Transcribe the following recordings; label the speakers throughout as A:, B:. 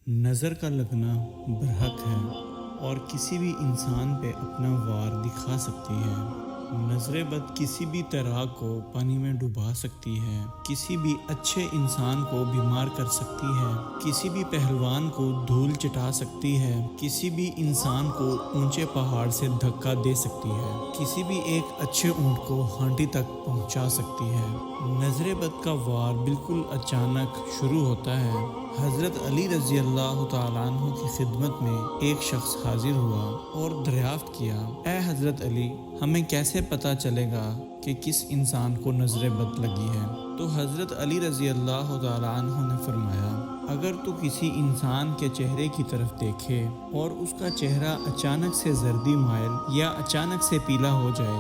A: نظر کا لگنا برحق ہے اور کسی بھی انسان پہ اپنا وار دکھا سکتی ہے۔ نظر بد کسی بھی طرح کو پانی میں ڈبا سکتی ہے، کسی بھی اچھے انسان کو بیمار کر سکتی ہے، کسی بھی پہلوان کو دھول چٹا سکتی ہے، کسی بھی انسان کو اونچے پہاڑ سے دھکا دے سکتی ہے، کسی بھی ایک اچھے اونٹ کو ہانڈی تک پہنچا سکتی ہے۔ نظر بد کا وار بالکل اچانک شروع ہوتا ہے۔ حضرت علی رضی اللہ تعالیٰ عنہ کی خدمت میں ایک شخص حاضر ہوا اور دریافت کیا، اے حضرت علی، ہمیں کیسے پتہ چلے گا کہ کس انسان کو نظر بد لگی ہے؟ تو حضرت علی رضی اللہ تعالیٰ عنہ نے فرمایا، اگر تو کسی انسان کے چہرے کی طرف دیکھے اور اس کا چہرہ اچانک سے زردی مائل یا اچانک سے پیلا ہو جائے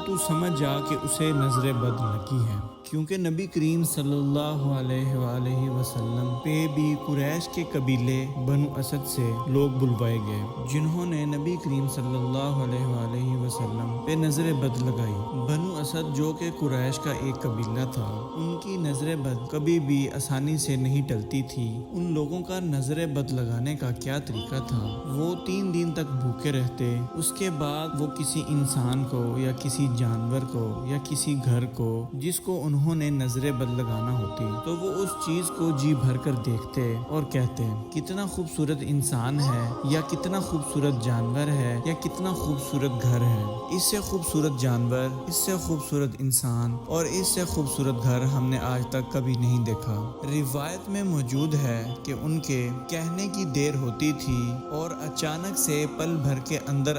A: تو سمجھ جا کہ اسے نظر بد لگی ہے، کیونکہ نبی کریم صلی اللہ علیہ وآلہ وسلم پہ بھی قریش کے قبیلے بنو اسد سے لوگ بلوائے گئے جنہوں نے نبی کریم صلی اللہ علیہ وآلہ وسلم پہ نظر بد لگائی۔ بنو اسد جو کہ قریش کا ایک قبیلہ تھا، ان کی نظر بد کبھی بھی آسانی سے نہیں ٹلتی تھی۔ ان لوگوں کا نظر بد لگانے کا کیا طریقہ تھا؟ وہ 3 دن تک بھوکے رہتے، اس کے بعد وہ کسی انسان کو یا کسی جانور کو یا کسی گھر کو جس کو انہوں نے نظر بد لگانا ہوتی تو وہ اس چیز کو جی بھر کر دیکھتے اور کہتے، کتنا خوبصورت انسان ہے، یا کتنا خوبصورت جانور ہے، یا کتنا خوبصورت گھر ہے۔ اس سے خوبصورت جانور، اس سے خوبصورت انسان اور اس سے خوبصورت گھر ہم نے آج تک کبھی نہیں دیکھا۔ روایت میں موجود ہے کہ ان کے کہنے کی دیر ہوتی تھی اور اچانک سے پل بھر کے اندر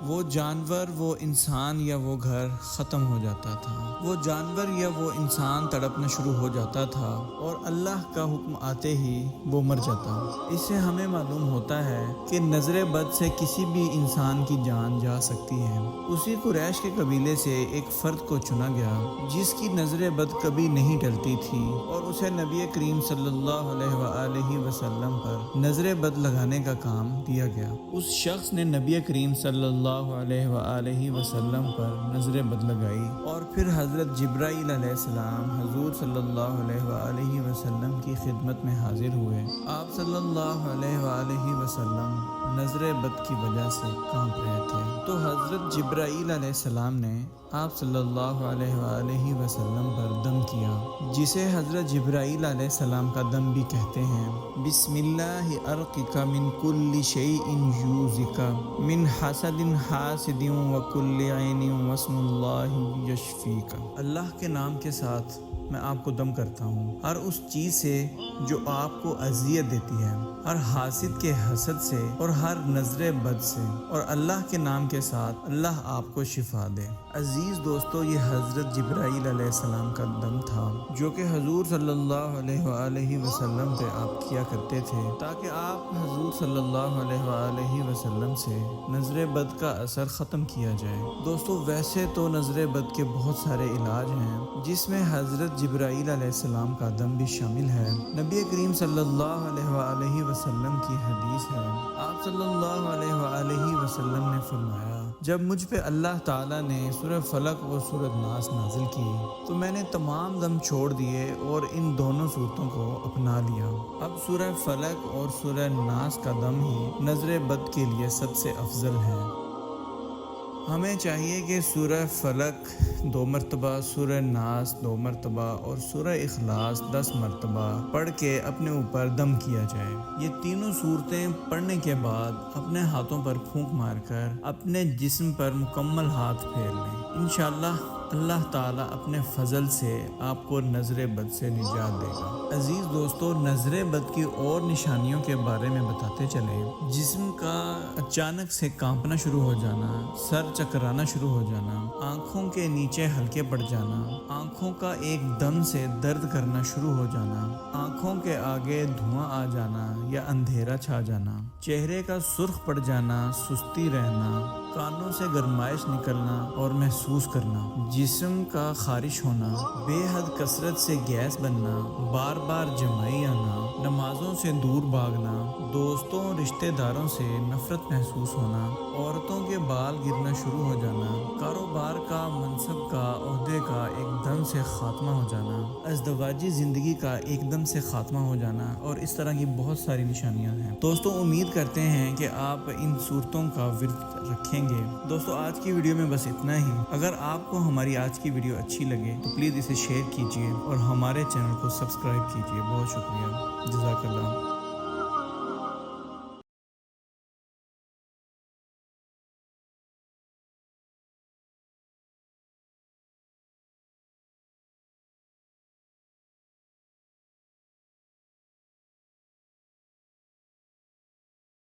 A: وہ جانور، وہ انسان یا وہ گھر ختم ہو جاتا تھا، وہ جانور یا وہ انسان تڑپنا شروع ہو جاتا تھا اور اللہ کا حکم آتے ہی وہ مر جاتا۔ اس سے ہمیں معلوم ہوتا ہے کہ نظر بد سے کسی بھی انسان کی جان جا سکتی ہے۔ اسی قریش کے قبیلے سے ایک فرد کو چنا گیا جس کی نظر بد کبھی نہیں ٹلتی تھی اور اسے نبی کریم صلی اللہ علیہ وآلہ وسلم پر نظر بد لگانے کا کام دیا گیا۔ اس شخص نے نبی کریم صلی اللہ علیہ وآلہ وسلم پر نظر بد لگائی اور پھر حضرت جبرائیل علیہ السلام حضور صلی اللہ علیہ وآلہ وسلم کی خدمت میں حاضر ہوئے۔ آپ صلی اللہ علیہ وآلہ وسلم نظر بد کی وجہ سے کانپ رہے تھے، تو حضرت جبرائیل علیہ السلام نے آپ صلی اللہ علیہ وآلہ وسلم پر دم کیا، جسے حضرت جبرائیل علیہ السلام کا دم بھی کہتے ہیں۔ بسم اللہ ارقک من کل شیء یوزک من حسد حاسد وکل عین واسم اللہ یشفیک۔ اللہ کے نام کے ساتھ میں آپ کو دم کرتا ہوں ہر اس چیز سے جو آپ کو اذیت دیتی ہے، ہر حاسد کے حسد سے اور ہر نظر بد سے، اور اللہ کے نام کے ساتھ اللہ آپ کو شفا دے۔ عزیز دوستو، یہ حضرت جبرائیل علیہ السلام کا دم تھا جو کہ حضور صلی اللہ علیہ وآلہ وسلم پہ آپ کیا کرتے تھے تاکہ آپ حضور صلی اللہ علیہ وآلہ وسلم سے نظر بد کا اثر ختم کیا جائے۔ دوستو، ویسے تو نظر بد کے بہت سارے علاج ہیں جس میں حضرت جبرائیل علیہ السلام کا دم بھی شامل ہے۔ نبی کریم صلی اللہ علیہ وآلہ وسلم کی حدیث ہے، آپ صلی اللہ علیہ وآلہ وسلم نے فرمایا، جب مجھ پہ اللہ تعالیٰ نے سورہ فلق اور سورہ ناس نازل کی تو میں نے تمام دم چھوڑ دیے اور ان دونوں صورتوں کو اپنا لیا۔ اب سورہ فلق اور سورہ ناس کا دم ہی نظر بد کے لیے سب سے افضل ہے۔ ہمیں چاہیے کہ سورہ فلق 2 مرتبہ، سورہ ناس 2 مرتبہ اور سورہ اخلاص 10 مرتبہ پڑھ کے اپنے اوپر دم کیا جائے۔ یہ تینوں صورتیں پڑھنے کے بعد اپنے ہاتھوں پر پھونک مار کر اپنے جسم پر مکمل ہاتھ پھیر لیں۔ انشاءاللہ اللہ تعالیٰ اپنے فضل سے آپ کو نظر بد سے نجات دے گا۔ عزیز دوستو، نظر بد کی اور نشانیوں کے بارے میں بتاتے چلیں۔ جسم کا اچانک سے کانپنا شروع ہو جانا، سر چکرانا شروع ہو جانا، آنکھوں کے نیچے ہلکے پڑ جانا، آنکھوں کا ایک دم سے درد کرنا شروع ہو جانا، آنکھوں کے آگے دھواں آ جانا یا اندھیرا چھا جانا، چہرے کا سرخ پڑ جانا، سستی رہنا، کانوں سے گرمائش نکلنا اور محسوس کرنا، جسم کا خارش ہونا، بے حد کثرت سے گیس بننا، بار بار جمائی آنا، نمازوں سے دور بھاگنا، دوستوں رشتہ داروں سے نفرت محسوس ہونا، عورتوں کے بال گرنا شروع ہو جانا، کاروبار کا، منصب کا، عہدے کا ایک دم سے خاتمہ ہو جانا، ازدواجی زندگی کا ایک دم سے خاتمہ ہو جانا، اور اس طرح کی بہت ساری نشانیاں ہیں۔ دوستوں امید کرتے ہیں کہ آپ ان صورتوں کا ورد رکھیں گے۔ دوستوں آج کی ویڈیو میں بس اتنا ہی۔ اگر آپ کو ہماری آج کی ویڈیو اچھی لگے تو پلیز اسے شیئر کیجیے اور ہمارے چینل کو سبسکرائب کیجیے۔ بہت شکریہ، جزاک اللہ۔